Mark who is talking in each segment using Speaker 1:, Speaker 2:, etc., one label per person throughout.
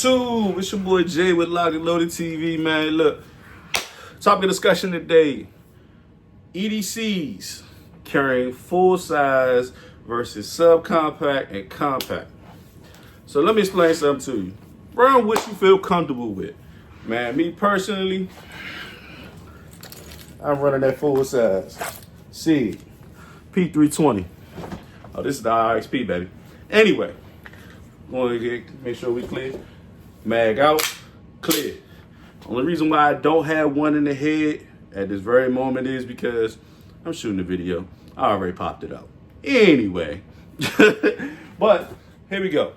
Speaker 1: YouTube. It's your boy Jay with Locked and Loaded TV, man. Look, topic of discussion today: EDCs carrying full size versus subcompact and compact. So let me explain something to you. Run what you feel comfortable with. Man, me personally, I'm running that full size. See, P320. Oh, this is the RXP, baby. Anyway, going to make sure we clear. Mag out, clear. Only reason why I don't have one in the head at this very moment is because I'm shooting the video. I already popped it out. Anyway, but here we go.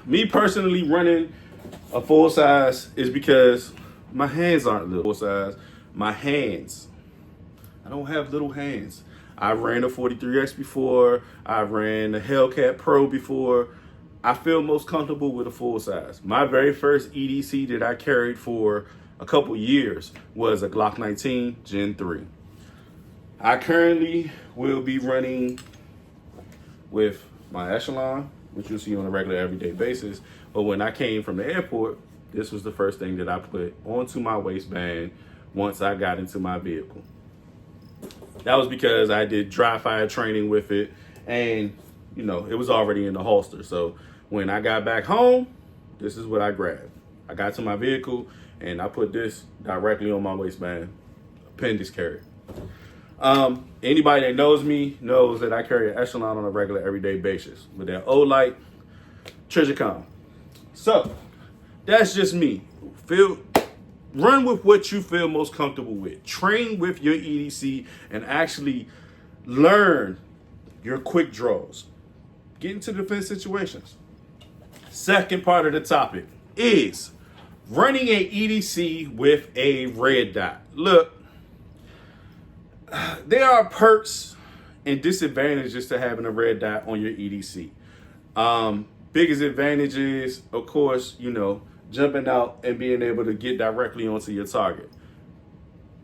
Speaker 1: Me personally running a full size is because my hands aren't little. Full size, my hands. I don't have little hands. I ran a 43X before. I ran a Hellcat Pro before. I feel most comfortable with a full size. My very first EDC that I carried for a couple years was a Glock 19 Gen 3. I currently will be running with my Echelon, which you'll see on a regular everyday basis. But when I came from the airport, this was the first thing that I put onto my waistband once I got into my vehicle. That was because I did dry fire training with it, and you know, it was already in the holster. So when I got back home, this is what I grabbed. I got to my vehicle and I put this directly on my waistband, appendix carry. Anybody that knows me knows that I carry an Echelon on a regular everyday basis with that Olight Trijicon. So that's just me. Run with what you feel most comfortable with. Train with your EDC and actually learn your quick draws. Get into defense situations. Second part of the topic is running an EDC with a red dot. Look, there are perks and disadvantages to having a red dot on your EDC. Biggest advantage is, of course, you know, jumping out and being able to get directly onto your target.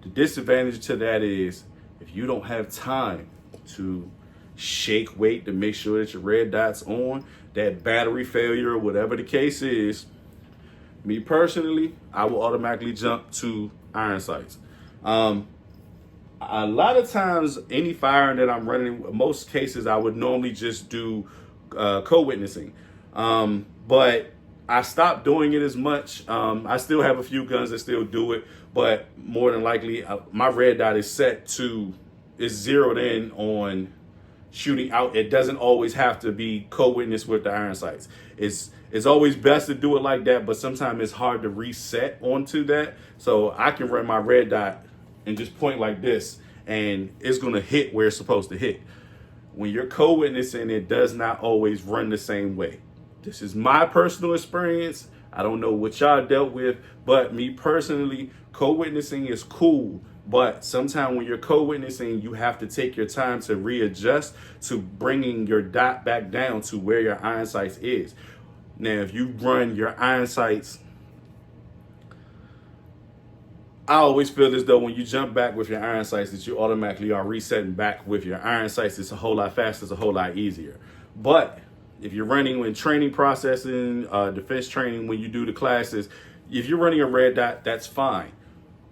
Speaker 1: The disadvantage to that is if you don't have time to shake weight to make sure that your red dot's on, that battery failure or whatever the case is, me personally, I will automatically jump to iron sights. A lot of times, any firing that I'm running, most cases I would normally just do co-witnessing. But I stopped doing it as much. I still have a few guns that still do it, but more than likely, my red dot is zeroed in on shooting out. It doesn't always have to be co-witness with the iron sights. It's always best to do it like that, but sometimes it's hard to reset onto that. So I can run my red dot and just point like this, and it's gonna hit where it's supposed to hit. When you're co-witnessing, it does not always run the same way. This is my personal experience. I don't know what y'all dealt with, but me personally, co-witnessing is cool. But sometimes when you're co-witnessing, you have to take your time to readjust to bringing your dot back down to where your iron sights is. Now, if you run your iron sights, I always feel as though when you jump back with your iron sights that you automatically are resetting back with your iron sights. It's a whole lot faster, it's a whole lot easier. But if you're running in training processing, defense training, when you do the classes, if you're running a red dot, that's fine.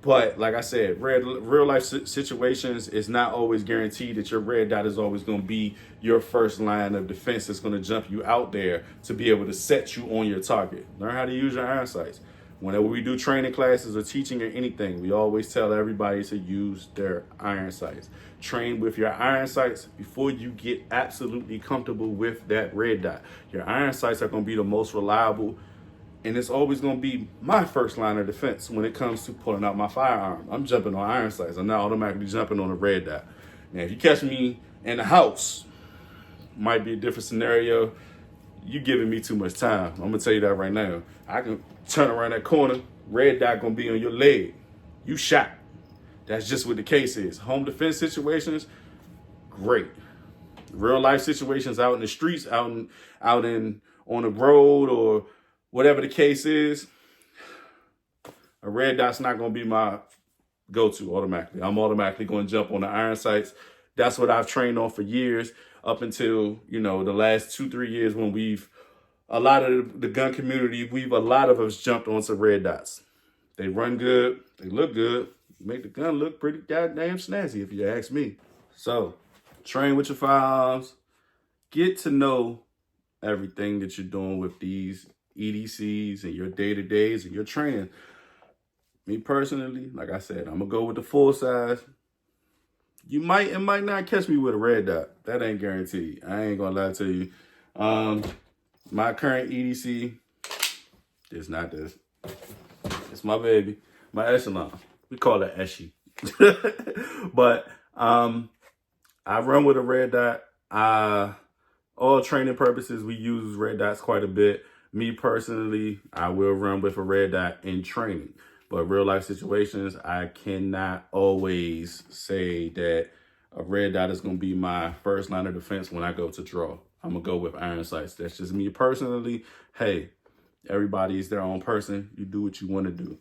Speaker 1: But like I said, real life situations, it's not always guaranteed that your red dot is always going to be your first line of defense that's going to jump you out there to be able to set you on your target. Learn how to use your iron sights. Whenever we do training classes or teaching or anything, we always tell everybody to use their iron sights. Train with your iron sights before you get absolutely comfortable with that red dot. Your iron sights are going to be the most reliable, and it's always going to be my first line of defense when it comes to pulling out my firearm. I'm jumping on iron sights. I'm not automatically jumping on a red dot. Now, if you catch me in the house, might be a different scenario. You giving me too much time. I'm gonna tell you that right now. I can turn around that corner, red dot gonna be on your leg. You shot. That's just what the case is. Home defense situations, great. Real life situations out in the streets, out in on the road or whatever the case is, a red dot's not gonna be my go-to automatically. I'm automatically gonna jump on the iron sights. That's what I've trained on for years, up until, you know, the last 2-3 years when we've a lot of the gun community, a lot of us jumped onto red dots. They run good, they look good, make the gun look pretty goddamn snazzy if you ask me. So, train with your firearms, get to know everything that you're doing with these EDCs and your day-to-days and your training. Me personally, like I said, I'm gonna go with the full size. It might not catch me with a red dot. That ain't guaranteed. I ain't gonna lie to you. My current EDC is not this. It's my baby, my Echelon. We call it Eshy. But I run with a red dot. All training purposes, we use red dots quite a bit. Me personally, I will run with a red dot in training. But real life situations, I cannot always say that a red dot is going to be my first line of defense when I go to draw. I'm going to go with iron sights. That's just me personally. Hey, everybody is their own person. You do what you want to do.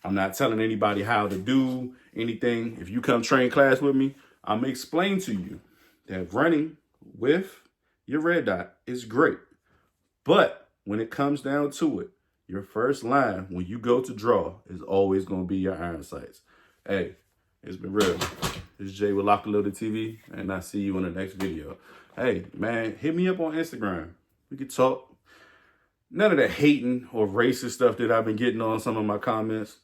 Speaker 1: I'm not telling anybody how to do anything. If you come train class with me, I'm going to explain to you that running with your red dot is great. But when it comes down to it, your first line when you go to draw is always going to be your iron sights. Hey, it's been real. It's Jay with Lock and Loaded TV, and I'll see you in the next video. Hey, man, hit me up on Instagram. We can talk. None of the hating or racist stuff that I've been getting on some of my comments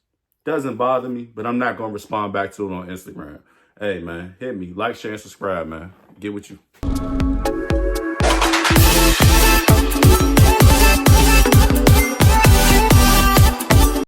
Speaker 1: doesn't bother me, but I'm not going to respond back to it on Instagram. Hey, man, hit me. Like, share, and subscribe, man. Get with you.